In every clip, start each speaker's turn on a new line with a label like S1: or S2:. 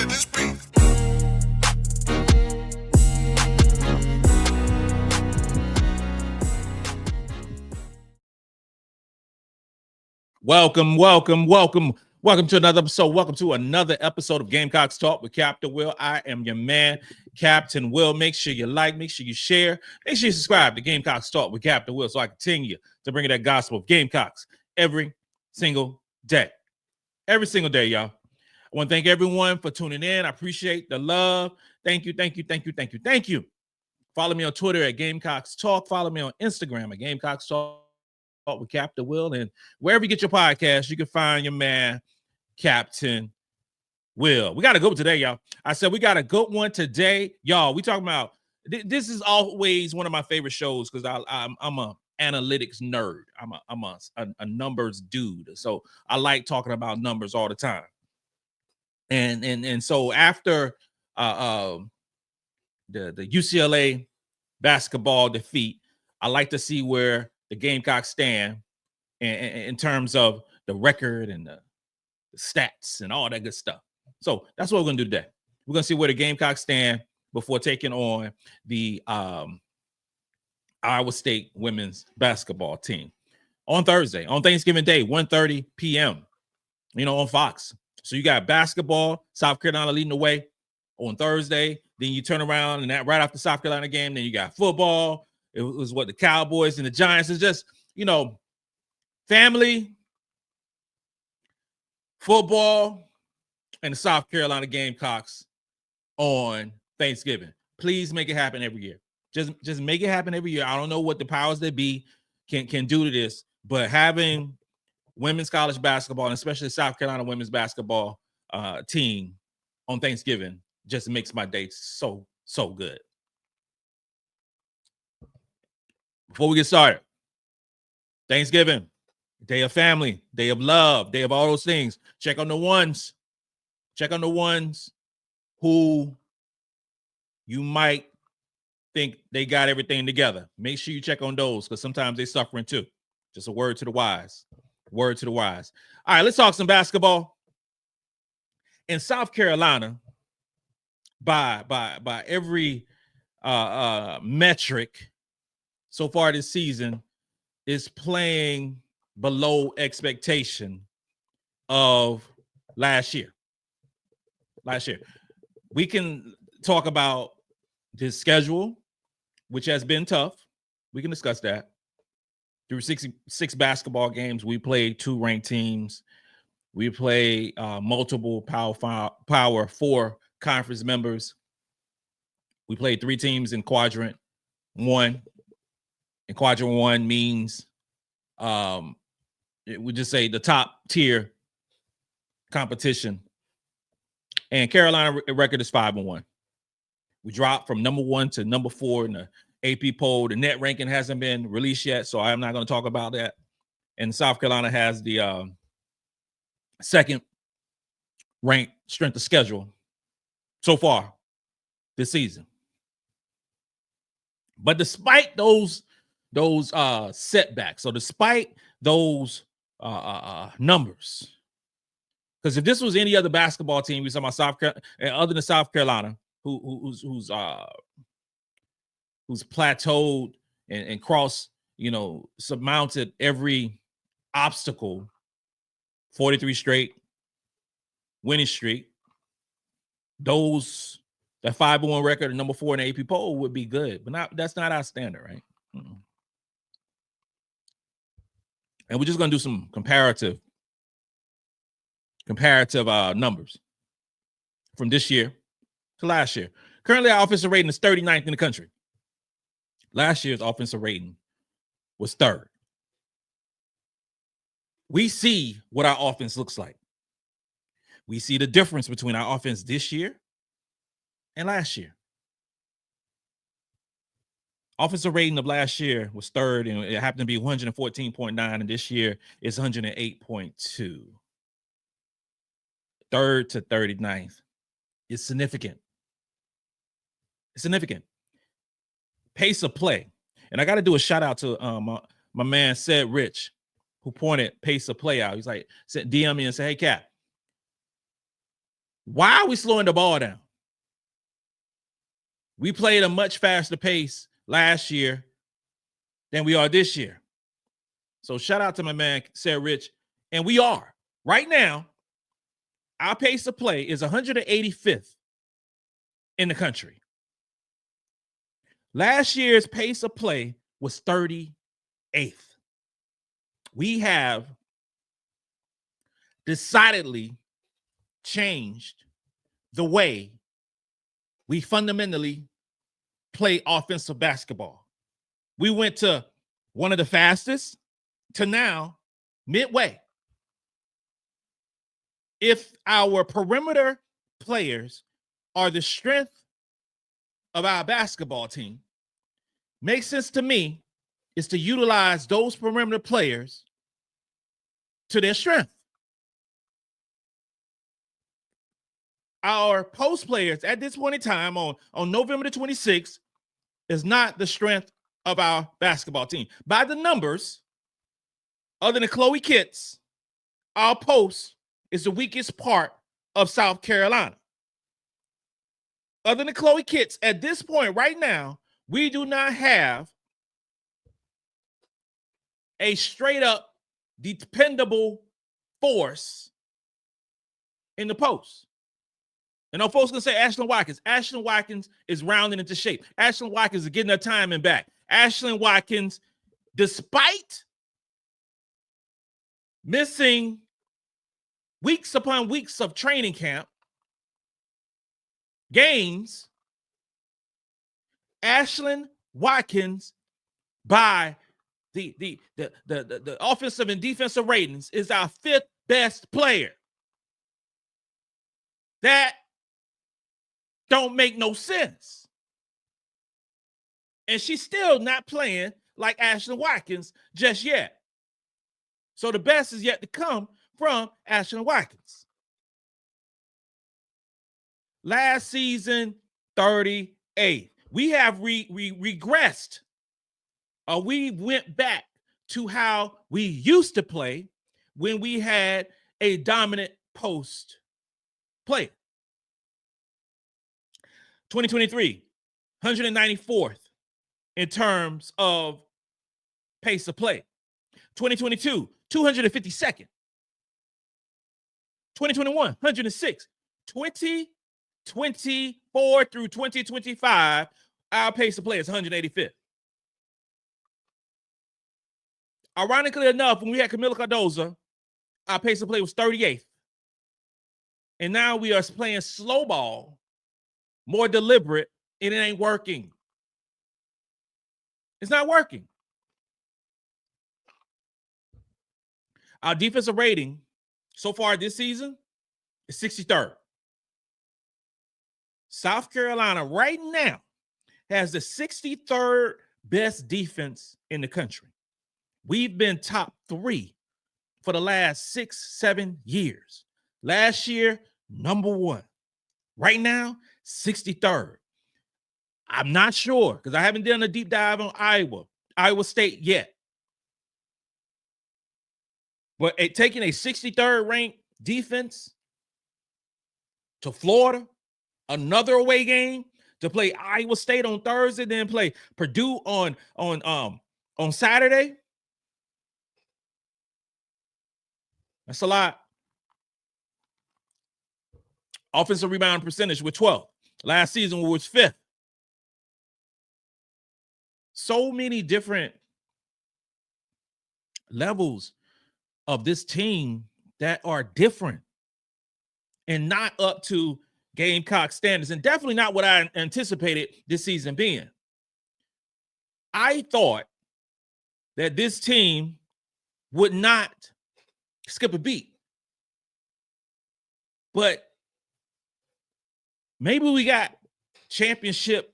S1: to this beat.
S2: Welcome to another episode. Welcome to another episode of Gamecocks Talk with Captain Will. I am your man, Captain Will. Make sure you like, make sure you share, make sure you subscribe to Gamecocks Talk with Captain Will so I continue to bring you that gospel of Gamecocks every single day. Every single day, y'all. I want to thank everyone for tuning in. I appreciate the love. Thank you. Follow me on Twitter at Gamecocks Talk. Follow me on Instagram at Gamecocks Talk with Captain Will, and wherever you get your podcast, you can find your man Captain Will. We got a good one today, y'all. I said we got a good one today, y'all. We talking about this is always one of my favorite shows because I'm a analytics nerd. I'm a numbers dude, so I like talking about numbers all the time. And so after the UCLA basketball defeat, I like to see where the Gamecocks stand in terms of the record and the stats and all that good stuff. So that's what we're going to do today. We're going to see where the Gamecocks stand before taking on the Iowa State women's basketball team on Thursday, on Thanksgiving Day, 1:30 p.m., on Fox. So you got basketball, South Carolina leading the way on Thursday. Then you turn around and that right after the South Carolina game, then you got football. It was what the Cowboys and the Giants is just, family, football, and the South Carolina Gamecocks on Thanksgiving. Please make it happen every year. Just make it happen every year. I don't know what the powers that be can do to this, but having women's college basketball, and especially South Carolina women's basketball team on Thanksgiving just makes my day so good. Before we get started, Thanksgiving, day of family, day of love, day of all those things. Check on the ones who you might think they got everything together. Make sure you check on those because sometimes they're suffering too. Just a word to the wise. Word to the wise. All right, let's talk some basketball. In South Carolina, by every metric so far this season, is playing below expectation of last year. We can talk about this schedule, which has been tough. We can discuss that. Through 66 basketball games, we played 2 ranked teams. We play multiple Power 4 conference members. We played 3 teams in Quadrant 1. And Quadrant 1 means we just say the top tier competition. And Carolina record is 5-1. We dropped from number 1 to number 4 in the AP poll. The net ranking hasn't been released yet, so I'm not going to talk about that. And South Carolina has the second ranked strength of schedule so far this season. But despite those setbacks, so despite those numbers, because if this was any other basketball team, we talking about South Carolina, other than South Carolina, who's plateaued and crossed, surmounted every obstacle, 43 straight winning streak, that 5-1 record and number 4 in the AP poll would be good, but that's not our standard, right? Mm-mm. And we're just going to do some comparative numbers from this year to last year. Currently, our offensive rating is 39th in the country. Last year's offensive rating was 3rd. We see what our offense looks like. We see the difference between our offense this year and last year. Offensive rating of last year was 3rd, and it happened to be 114.9, and this year it's 108.2. 3rd to 39th is significant. It's significant. Pace of play. And I got to do a shout out to my man, Said Rich, who pointed pace of play out. He's like, DM me and say, hey, Cap, Why are we slowing the ball down? We played a much faster pace last year than we are this year. So shout out to my man, Sarah Rich. And we are. Right now, our pace of play is 185th in the country. Last year's pace of play was 38th. We have decidedly changed the way we fundamentally play offensive basketball. We went to one of the fastest to now midway. If our perimeter players are the strength of our basketball team, makes sense to me is to utilize those perimeter players to their strength. Our post players at this point in time on November the 26th is not the strength of our basketball team. By the numbers, other than Chloe Kitts, our post is the weakest part of South Carolina. Other than Chloe Kitts, at this point right now, we do not have a straight up dependable force in the post. And folks gonna say Ashlyn Watkins. Ashlyn Watkins is rounding into shape. Ashlyn Watkins is getting her timing back. Ashlyn Watkins, despite missing weeks upon weeks of training camp, games, Ashlyn Watkins, by the offensive and defensive ratings, is our 5th best player. That don't make no sense. And she's still not playing like Ashlyn Watkins just yet. So the best is yet to come from Ashlyn Watkins. Last season, 38th. We have regressed, or we went back to how we used to play when we had a dominant post player. 2023, 194th in terms of pace of play. 2022, 252nd. 2021, 106th. 2024 through 2025, our pace of play is 185th. Ironically enough, when we had Camila Cardoza, our pace of play was 38th. And now we are playing slow ball, more deliberate, and it ain't working. It's not working. Our defensive rating so far this season is 63rd. South Carolina right now has the 63rd best defense in the country. We've been top 3 for the last 6-7 years. Last year, number 1. Right now, 63rd. I'm not sure because I haven't done a deep dive on Iowa State yet. But taking a 63rd ranked defense to Florida, another away game, to play Iowa State on Thursday, then play Purdue on Saturday. That's a lot. Offensive rebound percentage with 12. Last season was 5th. So many different levels of this team that are different and not up to Gamecock standards, and definitely not what I anticipated this season being. I thought that this team would not skip a beat, but maybe we got a championship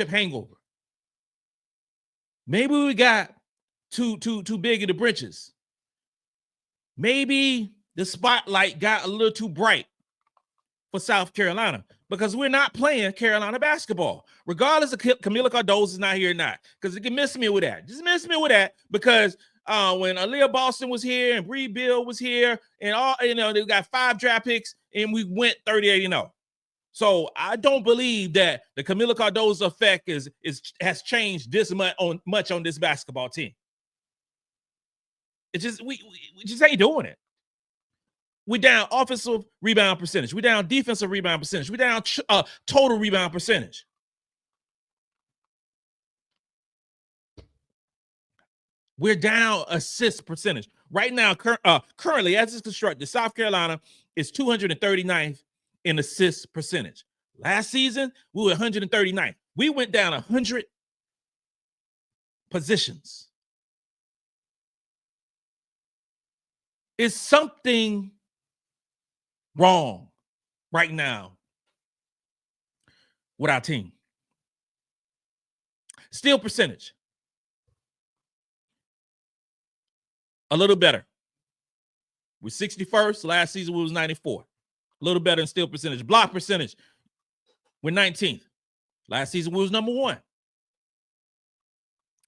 S2: hangover. Maybe we got too big in the britches. Maybe the spotlight got a little too bright for South Carolina because we're not playing Carolina basketball, regardless of Camila Cardoza is not here or not, because it can miss me with that. Just miss me with that because when Aaliyah Boston was here and Bree Bill was here, and all they got 5 draft picks, and we went 38-0. So I don't believe that the Kamilla Cardozo effect has changed this much on this basketball team. It's just we just ain't doing it. We're down offensive rebound percentage. We're down defensive rebound percentage. We're down total rebound percentage. We're down assist percentage. Right now, currently, as it's constructed, South Carolina is 239th in assist percentage. Last season, we were 139th. We went down 100 positions. Is something wrong right now with our team? Steal percentage, a little better. We're 61st. Last season, we was 94. A little better in steal percentage. Block percentage, we're 19th. Last season, we was number 1.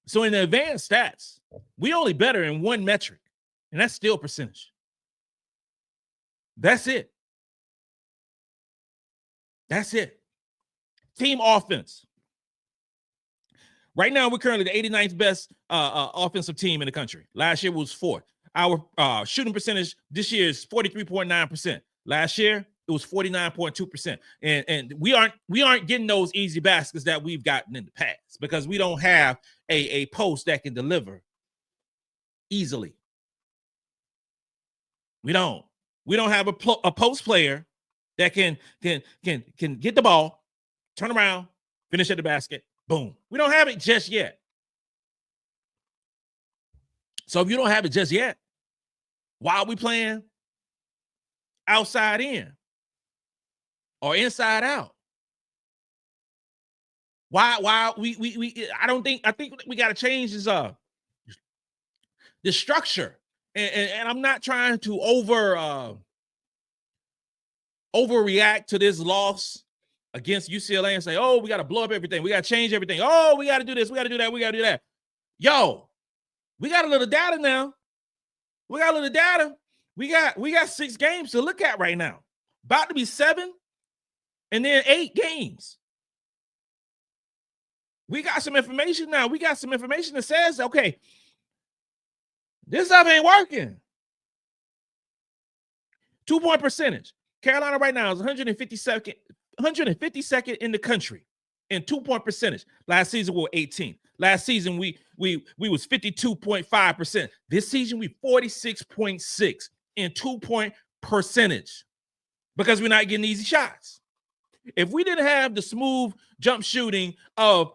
S2: So in the advanced stats, we only better in one metric, and that's steal percentage. That's it. That's it. Team offense. Right now, we're currently the 89th best offensive team in the country. Last year was 4th. Our shooting percentage this year is 43.9%. Last year, it was 49.2%. And we aren't getting those easy baskets that we've gotten in the past because we don't have a post that can deliver easily. We don't have a post player that can get the ball, turn around, finish at the basket, boom. We don't have it just yet. So if you don't have it just yet, why are we playing outside in or inside out? Why I think we got to change this structure. And I'm not trying to overreact to this loss against UCLA and say, oh, we got to blow up everything. We got to change everything. Oh, we got to do this. We got to do that. We got to do that. Yo, we got a little data now. We got a little data. We got 6 games to look at right now. About to be 7 and then 8 games. We got some information now. We got some information that says, okay, this stuff ain't working. 2-point percentage. Carolina right now is 152nd in the country in 2-point percentage. Last season we were 18th. Last season we was 52.5%. This season we 46.6 in 2-point percentage because we're not getting easy shots. If we didn't have the smooth jump shooting of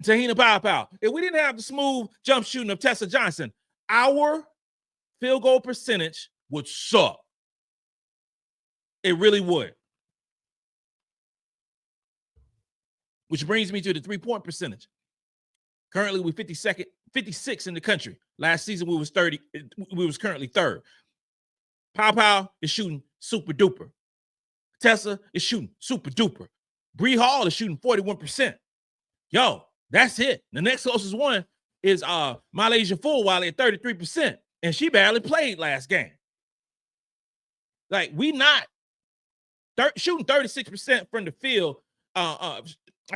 S2: Tahina Pow, if we didn't have the smooth jump shooting of Tessa Johnson, our field goal percentage would suck. It really would. Which brings me to the 3-point percentage. Currently, we're 56 in the country. Last season, we was 30. We was currently 3rd. Pow is shooting super duper. Tessa is shooting super duper. Bree Hall is shooting 41%. Yo, that's it. The next closest one is MiLaysia Fulwiley at 33%, and she barely played last game. Like, we not shooting 36% from the field. I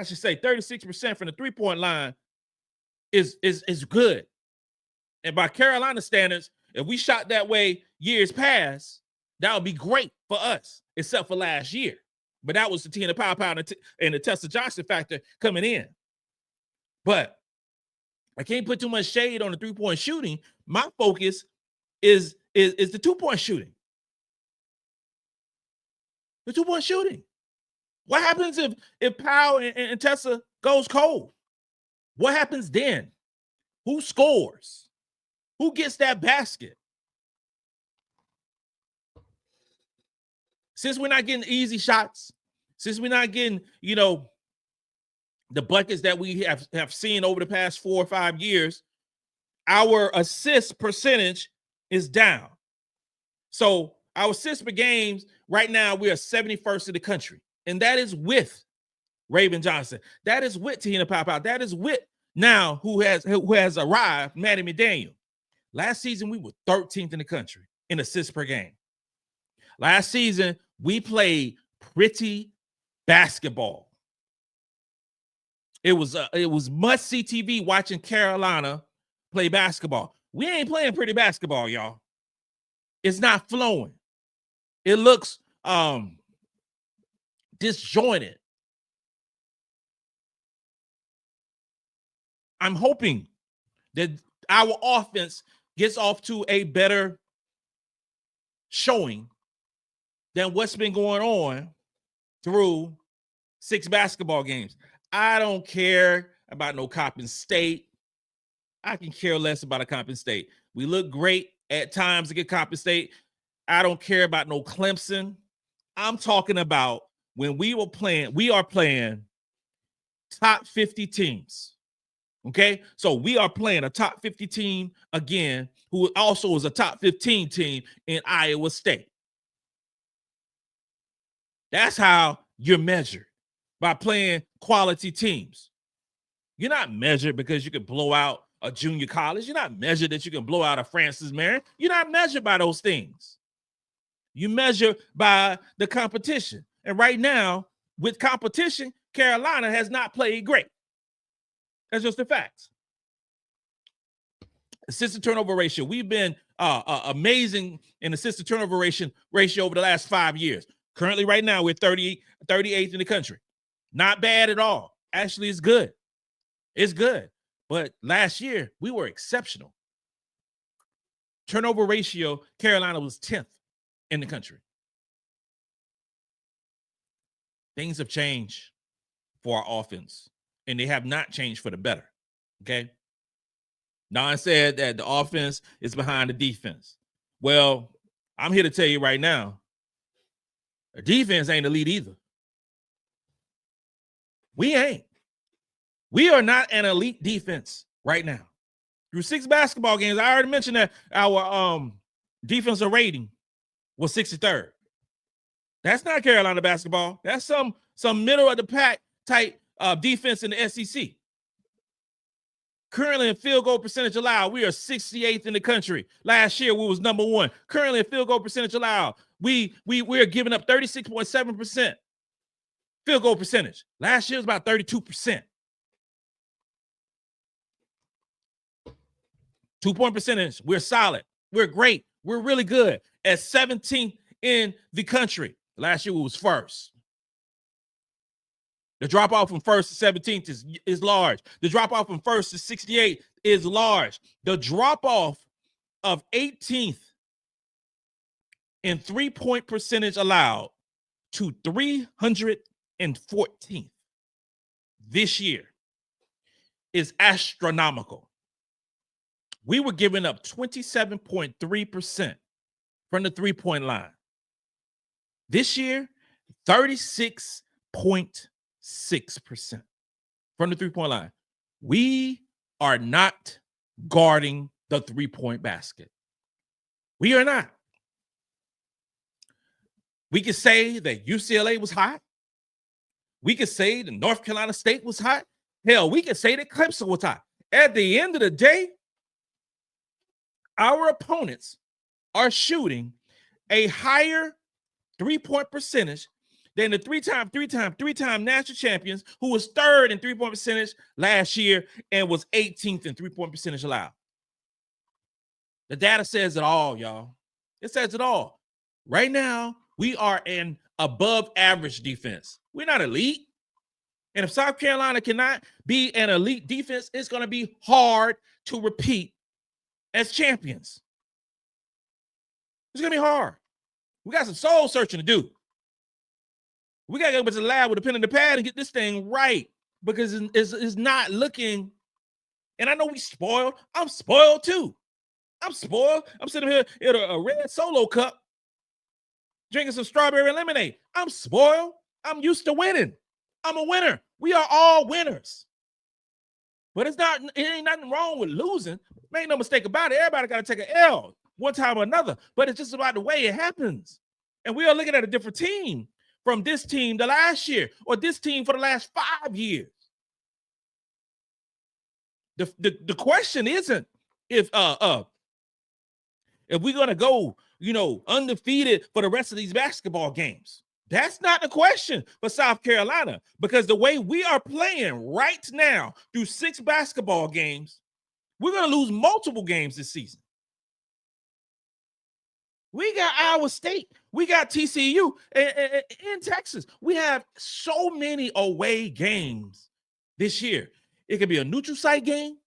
S2: should say 36% from the 3-point line is good. And by Carolina standards, if we shot that way years past, that would be great for us, except for last year. But that was the Tahina Pow and the Tessa Johnson factor coming in. But I can't put too much shade on the 3-point shooting. My focus is the 2-point shooting. The 2-point shooting. What happens if Powell and Tessa goes cold? What happens then? Who scores? Who gets that basket? Since we're not getting easy shots, since we're not getting, the buckets that we have seen over the past 4 or 5 years, our assist percentage is down. So our assists per games, right now, we are 71st in the country. And that is with Raven Johnson. That is with Tahina Pow. That is with now who has arrived, Maddy McDaniel. Last season, we were 13th in the country in assists per game. Last season, we played pretty basketball. It was must-see TV watching Carolina play basketball. We ain't playing pretty basketball, y'all. It's not flowing. It looks disjointed. I'm hoping that our offense gets off to a better showing than what's been going on through 6 basketball games. I don't care about no Coppin State. I can care less about a Coppin State. We look great at times against Coppin State. I don't care about no Clemson. I'm talking about when we are playing top 50 teams. Okay, so we are playing a top 50 team again, who also is a top 15 team in Iowa State. That's how you're measured, by playing quality teams. You're not measured because you can blow out a junior college. You're not measured that you can blow out a Francis Marion. You're not measured by those things. You measure by the competition. And right now, with competition, Carolina has not played great. That's just the facts. Assistant turnover ratio. We've been amazing in assistant turnover ratio over the last 5 years. Currently, right now, we're 38th in the country. Not bad at all. Actually, it's good. It's good. But last year, we were exceptional. Turnover ratio, Carolina was 10th in the country. Things have changed for our offense, and they have not changed for the better, okay? Don said that the offense is behind the defense. Well, I'm here to tell you right now, the defense ain't elite either. We ain't. We are not an elite defense right now. Through 6 basketball games, I already mentioned that our defensive rating was 63rd. That's not Carolina basketball. That's some middle of the pack type defense in the SEC. Currently in field goal percentage allowed, we are 68th in the country. Last year, we was number 1. Currently in field goal percentage allowed, we are giving up 36.7% field goal percentage. Last year was about 32%. 2-point percentage, we're solid. We're great. We're really good. At 17th in the country. Last year, we was first. The drop-off from 1st to 17th is large. The drop-off from 1st to 68th is large. The drop-off of 18th in 3-point percentage allowed to 314th this year is astronomical. We were giving up 27.3% from the 3-point line. This year, 36.6% from the 3-point line. We are not guarding the 3-point basket. We are not. We could say that UCLA was hot. We could say that North Carolina State was hot. Hell, we could say that Clemson was hot. At the end of the day, our opponents are shooting a higher 3-point percentage than the three-time national champions, who was 3rd in 3-point percentage last year and was 18th in 3-point percentage allowed. The data says it all, y'all. It says it all. Right now, we are an above average defense. We're not elite. And if South Carolina cannot be an elite defense, it's going to be hard to repeat as champions. It's going to be hard. We got some soul searching to do. We got to go to the lab with a pen and a pad and get this thing right, because it's not looking. And I know we spoiled. I'm spoiled too. I'm spoiled. I'm sitting here in a red Solo cup drinking some strawberry lemonade. I'm spoiled. I'm used to winning. I'm a winner. We are all winners. But it ain't nothing wrong with losing. Make no mistake about it. Everybody got to take an L one time or another. But it's just about the way it happens. And we are looking at a different team from this team the last year, or this team for the last 5 years. The question isn't if if we're going to go, undefeated for the rest of these basketball games. That's not the question for South Carolina, because the way we are playing right now through 6 basketball games, we're going to lose multiple games this season. We got Iowa State. We got TCU in Texas. We have so many away games this year. It could be a neutral site game.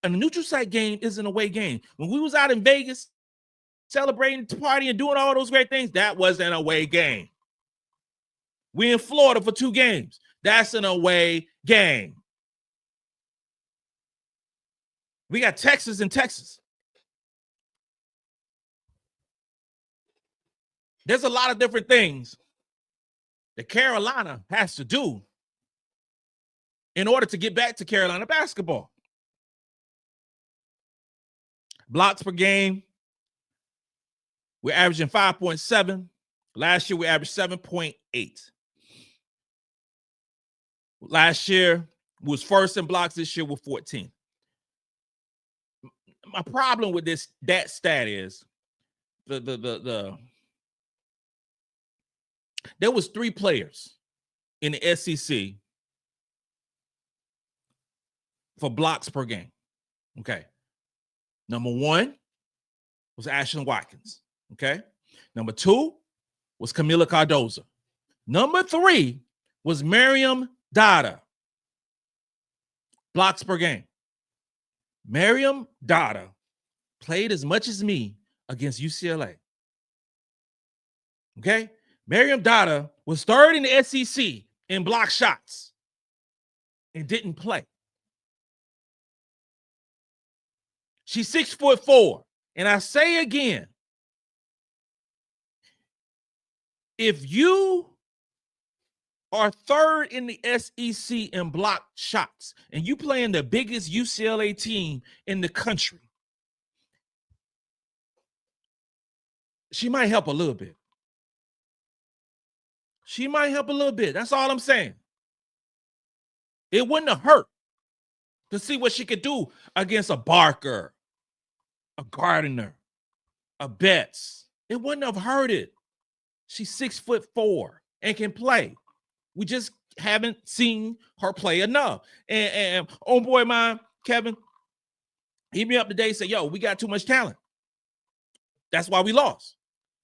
S2: And a neutral site game is an away game. When we was out in Vegas celebrating, partying, and doing all those great things, that was an away game. We in Florida for 2 games. That's an away game. We got Texas and Texas. There's a lot of different things that Carolina has to do in order to get back to Carolina basketball. Blocks per game, we're averaging 5.7. Last year, we averaged 7.8. Last year was first in blocks. This year, we're 14. My problem with that stat is there was 3 players in the SEC for blocks per game. Okay. Number 1 was Ashlyn Watkins. Okay. Number 2 was Camila Cardozo. Number 3 was Maryam Dauda. Blocks per game. Maryam Dauda played as much as me against UCLA. Okay. Maryam Dauda was 3rd in the SEC in block shots and didn't play. She's 6'4". And I say again, if you are 3rd in the SEC in block shots and you playing the biggest UCLA team in the country, she might help a little bit. She might help a little bit. That's all I'm saying. It wouldn't have hurt to see what she could do against a Barker, a Gardner, a Betts. It wouldn't have hurt it. She's 6'4" and can play. We just haven't seen her play enough. And old boy mine, Kevin, hit me up today and said, yo, we got too much talent. That's why we lost.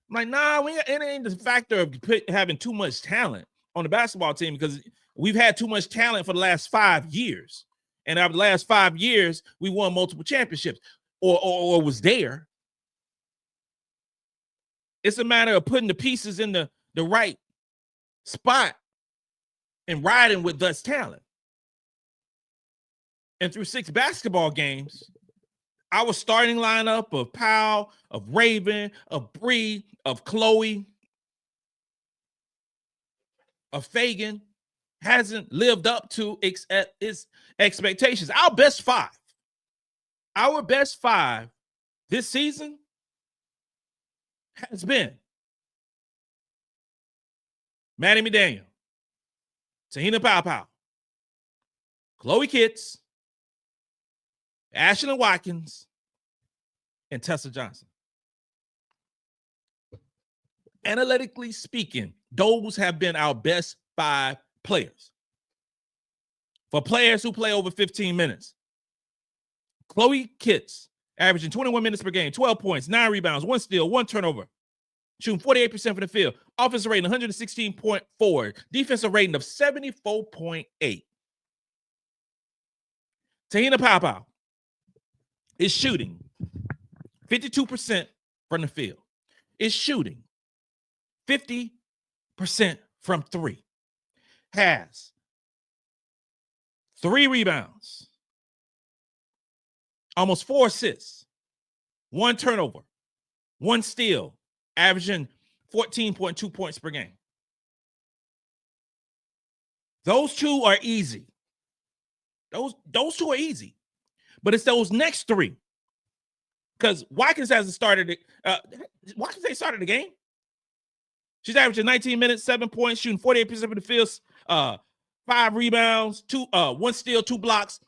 S2: I'm like, nah, it ain't the factor of having too much talent on the basketball team, because we've had too much talent for the last 5 years. And over the last 5 years, we won multiple championships or was there. It's a matter of putting the pieces in the right spot and riding with thus talent. And through 6 basketball games, our starting lineup of Powell, of Raven, of Bree, of Chloe, of Feagin hasn't lived up to its expectations. Our best 5 this season has been Maddy McDaniel, Tahina Pow, Chloe Kitts, Ashlyn Watkins, and Tessa Johnson. Analytically speaking, those have been our best 5 players. For players who play over 15 minutes, Chloe Kitts, averaging 21 minutes per game, 12 points, 9 rebounds, 1 steal, 1 turnover, shooting 48% from the field, offensive rating 116.4, defensive rating of 74.8. Tahina Pow is shooting 52% from the field. Is shooting 50% from 3. Has 3 rebounds, almost 4 assists, 1 turnover, 1 steal, averaging 14.2 points per game. Those 2 are easy. Those 2 are easy. But it's those next 3. Because Watkins hasn't started it. Watkins ain't started the game. She's averaging 19 minutes, 7 points, shooting 48% of the field, 5 rebounds, 1 steal, 2 blocks,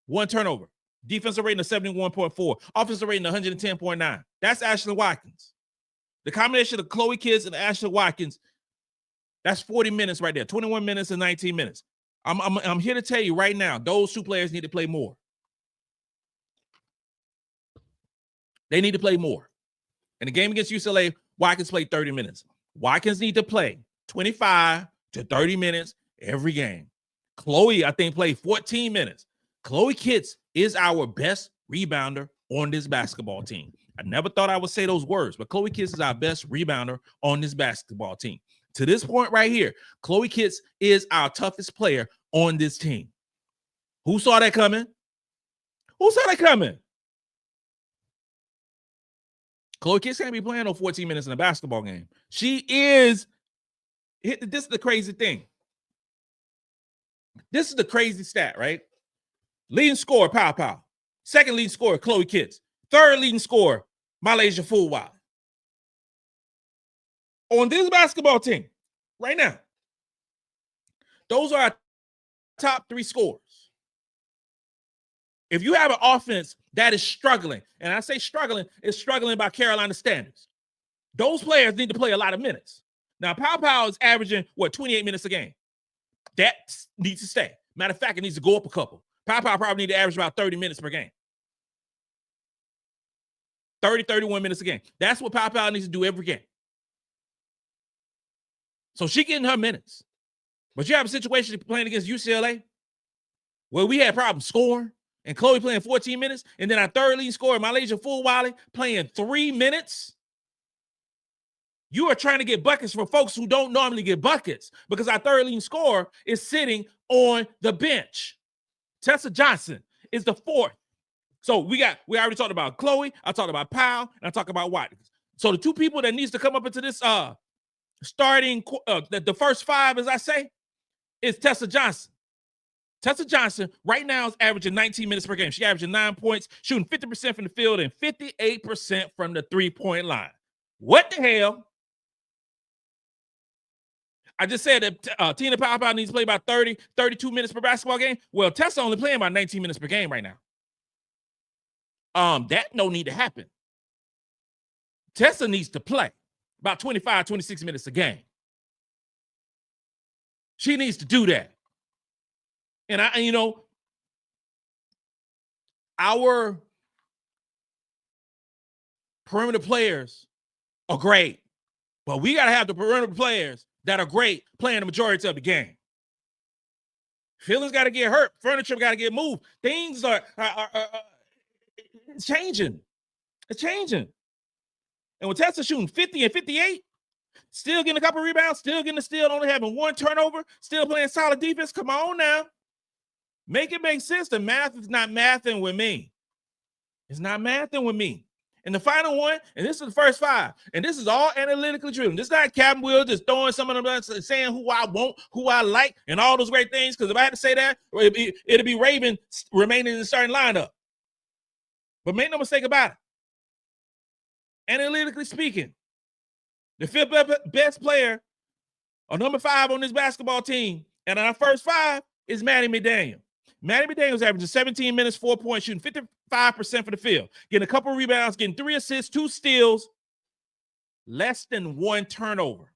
S2: 1 turnover. Defensive rating of 71.4. Offensive rating of 110.9. That's Ashlyn Watkins. The combination of Chloe Kids and Ashlyn Watkins, that's 40 minutes right there, 21 minutes and 19 minutes. I'm here to tell you right now, those two players need to play more. They need to play more. In the game against UCLA, Watkins played 30 minutes. Watkins need to play 25 to 30 minutes every game. Chloe, I think, played 14 minutes. Chloe Kitts is our best rebounder on this basketball team. I never thought I would say those words, but Chloe Kitts is our best rebounder on this basketball team. To this point right here, Chloe Kitts is our toughest player on this team. Who saw that coming? Who saw that coming? Chloe Kitts can't be playing no 14 minutes in a basketball game. She is. This is the crazy thing. This is the crazy stat, right? Leading scorer, Pow. Second leading scorer, Chloe Kitts. Third leading scorer, MiLaysia Fulwiley. On this basketball team, right now, those are our top three scorers. If you have an offense that is struggling, and I say struggling, it's struggling by Carolina standards, those players need to play a lot of minutes. Now, Pow is averaging, 28 minutes a game. That needs to stay. Matter of fact, it needs to go up a couple. Pow probably need to average about 30 minutes per game. 30, 31 minutes a game. That's what Pow needs to do every game. So she getting her minutes. But you have a situation playing against UCLA where we had problems scoring, and Chloe playing 14 minutes, and then our third leading scorer, MiLaysia Fulwiley, playing 3 minutes. You are trying to get buckets for folks who don't normally get buckets because our third leading scorer is sitting on the bench. Tessa Johnson is the fourth. So we already talked about Chloe, I talked about Powell, and I talked about Watkins. So the two people that needs to come up into this starting the first five, as I say, is Tessa Johnson. Tessa Johnson right now is averaging 19 minutes per game. She's averaging 9 points, shooting 50% from the field and 58% from the three-point line. What the hell? I just said that Tina Pow needs to play about 30, 32 minutes per basketball game. Well, Tessa only playing about 19 minutes per game right now. That no need to happen. Tessa needs to play about 25, 26 minutes a game. She needs to do that. And our perimeter players are great, but we got to have the perimeter players that are great playing the majority of the game. Feelings got to get hurt. Furniture got to get moved. Things are it's changing. It's changing. And with Tessa shooting 50 and 58, still getting a couple rebounds, still getting a steal, only having one turnover, still playing solid defense. Come on now. Make it make sense. The math is not mathing with me. It's not mathing with me. And the final one, and this is the first five, and this is all analytically driven. This is not Captain Will just throwing some of them, saying who I want, who I like, and all those great things. Because if I had to say that, it'd be Raven remaining in the starting lineup. But make no mistake about it. Analytically speaking, the fifth best player, or number 5 on this basketball team, and our first 5 is Maddy McDaniel. Maddy McDaniel is averaging 17 minutes, 4 points, shooting 55% for the field, getting a couple rebounds, getting 3 assists, 2 steals, less than 1 turnover,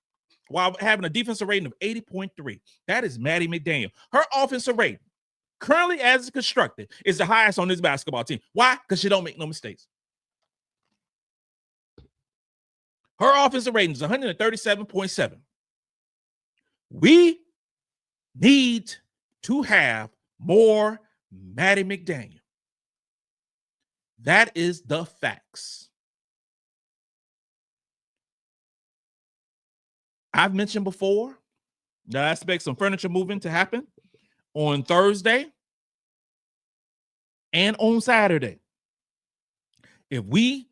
S2: while having a defensive rating of 80.3. That is Maddy McDaniel. Her offensive rating, currently as it's constructed, is the highest on this basketball team. Why? Because she don't make no mistakes. Her offensive rating is 137.7. We need to have more Maddy McDaniel. That is the facts. I've mentioned before that I expect some furniture moving to happen on Thursday and on Saturday. If we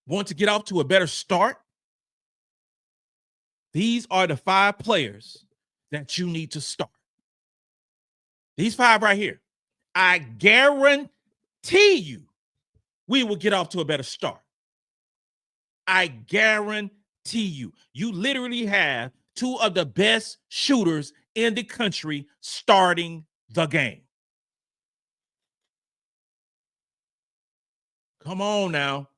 S2: want to get off to a better start, these are the 5 players that you need to start. These 5 right here. I guarantee you we will get off to a better start. I guarantee you. You literally have 2 of the best shooters in the country starting the game. Come on now.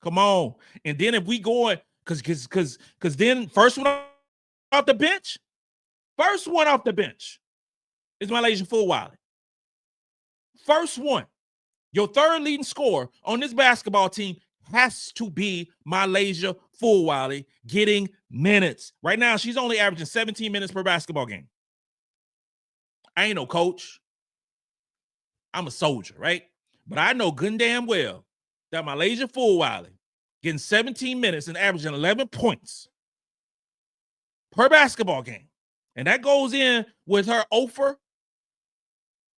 S2: Come on. And then if we go because then first one off the bench is MiLaysia Fulwiley. First one. Your third leading scorer on this basketball team has to be MiLaysia Fulwiley getting minutes. Right now, she's only averaging 17 minutes per basketball game. I ain't no coach. I'm a soldier, right? But I know good and damn well that MiLaysia Fulwiley getting 17 minutes and averaging 11 points per basketball game. And that goes in with her offer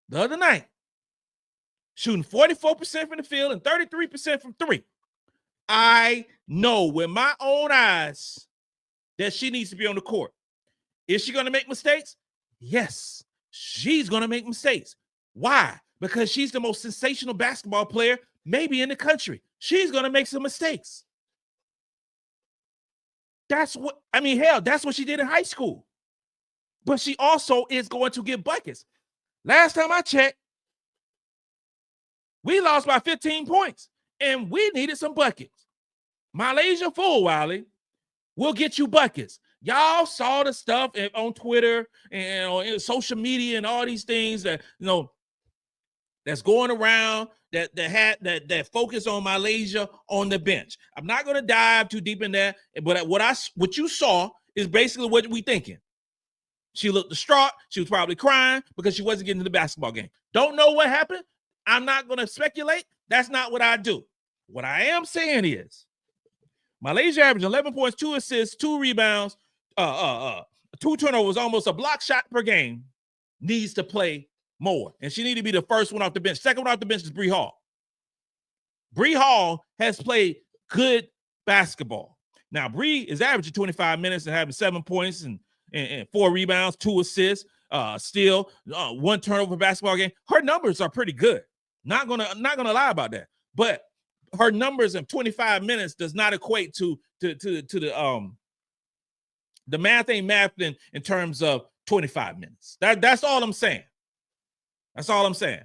S2: the other night, shooting 44% from the field and 33% from three. I know with my own eyes that she needs to be on the court. Is she going to make mistakes? Yes, she's going to make mistakes. Why? Because she's the most sensational basketball player maybe in the country. She's going to make some mistakes. That's what she did in high school. But she also is going to get buckets. Last time I checked, we lost by 15 points, and we needed some buckets. MiLaysia Fulwiley will get you buckets. Y'all saw the stuff on Twitter and on social media and all these things that that's going around that focus on MiLaysia on the bench. I'm not going to dive too deep in that, but what you saw is basically what we thinking. She looked distraught. She was probably crying because she wasn't getting to the basketball game. Don't know what happened. I'm not going to speculate. That's not what I do. What I am saying is MiLaysia averaged 11 points, 2 assists, 2 rebounds, 2 turnovers, almost a block shot per game, needs to play more. And she needs to be the first one off the bench. Second one off the bench is Bree Hall. Bree Hall has played good basketball. Now, Bree is averaging 25 minutes and having 7 points and 4 rebounds, 2 assists, still 1 turnover per basketball game. Her numbers are pretty good. Not gonna lie about that. But her numbers in 25 minutes does not equate to the math ain't math in terms of 25 minutes. That's all I'm saying. That's all I'm saying.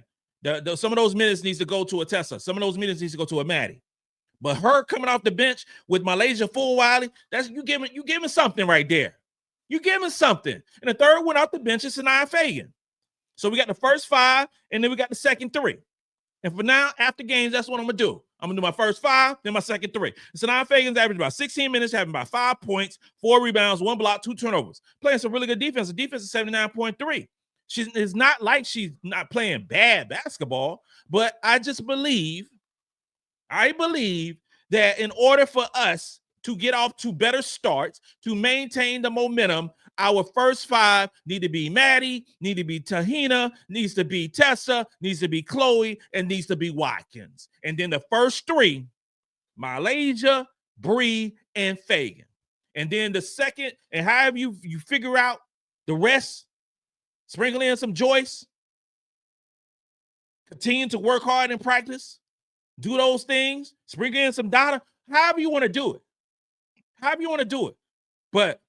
S2: Some of those minutes needs to go to a Tessa. Some of those minutes needs to go to a Maddy. But her coming off the bench with MiLaysia Fulwiley, that's you giving something right there. You giving something. And the third one off the bench is Sania Feagin. So we got the first 5, and then we got the second 3. And for now, after games, that's what I'm going to do. I'm going to do my first 5, then my second 3. Sania Feagin's averaged about 16 minutes, having about 5 points, 4 rebounds, 1 block, 2 turnovers. Playing some really good defense. The defense is 79.3. It's not like she's not playing bad basketball, but I believe that in order for us to get off to better starts, to maintain the momentum, our first 5 need to be Maddy, need to be Tahina, needs to be Tessa, needs to be Chloe, and needs to be Watkins. And then the first 3, MiLaysia, Bree, and Feagin. And then the second, and however you figure out the rest, sprinkle in some Joyce, continue to work hard in practice, do those things, sprinkle in some Dauda, however you want to do it. But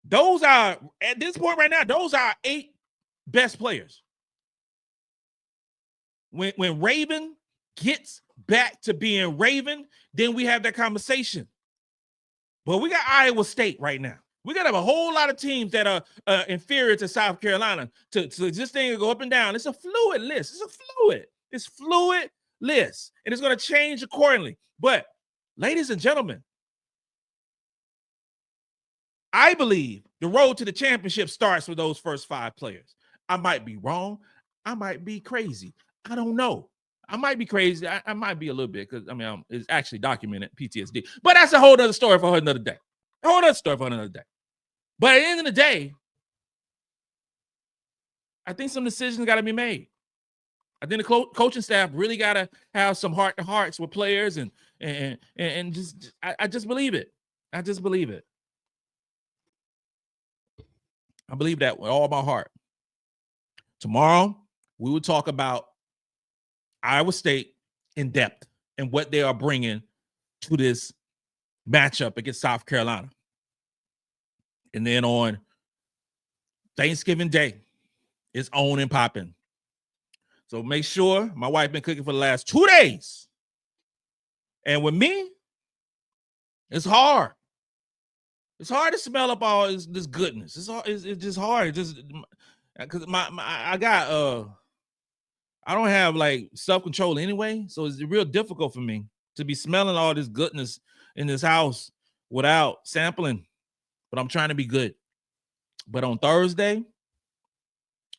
S2: those are, at this point right now, those are 8 best players. When Raven gets back to being Raven, then we have that conversation. But we got Iowa State right now. We got to have a whole lot of teams that are inferior to South Carolina to this thing go up and down. It's a fluid list. It's fluid list, and it's going to change accordingly. But, ladies and gentlemen, I believe the road to the championship starts with those first 5 players. I might be wrong. I might be crazy. I don't know. I might be crazy. I might be a little bit because, it's actually documented PTSD. But that's a whole other story for another day. But at the end of the day, I think some decisions got to be made. I think the coaching staff really got to have some heart-to-hearts with players and just I just believe it. I just believe it. I believe that with all my heart. Tomorrow, we will talk about Iowa State in depth and what they are bringing to this matchup against South Carolina. And then on Thanksgiving Day, it's on and popping. So make sure, my wife been cooking for the last 2 days. And with me, it's hard. It's hard to smell up all this goodness. It's just hard. It's just because I don't have like self-control anyway, so it's real difficult for me to be smelling all this goodness in this house without sampling. But I'm trying to be good. But on Thursday,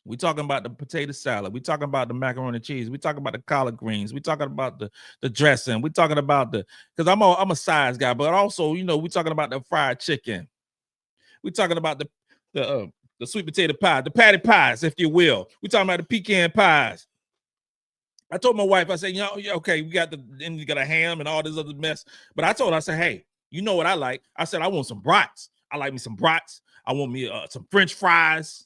S2: we talking about the potato salad. We talking about the macaroni and cheese. We talking about the collard greens. We talking about the dressing. We talking about because I'm a size guy, but also we talking about the fried chicken. We talking about the sweet potato pie, the patty pies, if you will. We talking about the pecan pies. I told my wife, I said, okay, we got then you got a ham and all this other mess. But I told her, I said, hey, you know what I like? I said, I want some brats. I like me some brats. I want me some French fries.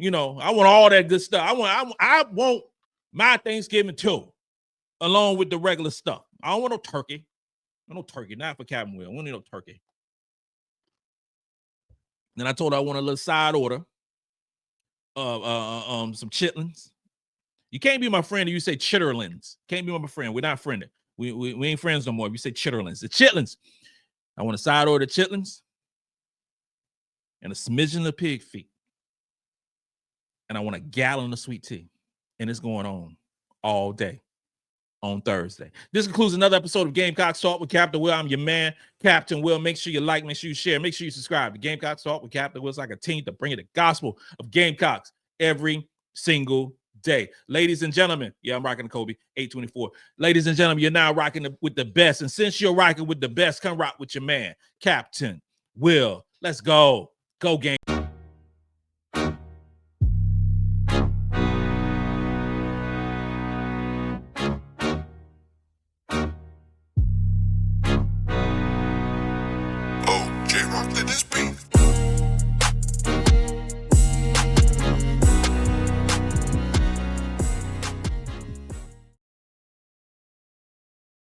S2: I want all that good stuff. I want my Thanksgiving too, along with the regular stuff. I don't want no turkey. No turkey, not for Captain Will. I don't need no turkey. Then I told her I want a little side order of some chitlins. You can't be my friend if you say chitterlings. Can't be my friend. We're not friendly. We ain't friends no more if you say chitterlings. The chitlins. I want a side order of chitlins and a smidgen of pig feet. And I want a gallon of sweet tea. And it's going on all day on Thursday. This concludes another episode of Gamecocks Talk with Captain Will. I'm your man, Captain Will. Make sure you like, make sure you share, make sure you subscribe to Gamecocks Talk with Captain Will. It's like a team to bring you the gospel of Gamecocks every single day. Ladies and gentlemen, I'm rocking the Kobe 824. Ladies and gentlemen, you're now rocking with the best. And since you're rocking with the best, come rock with your man, Captain Will. Let's go. Go Game.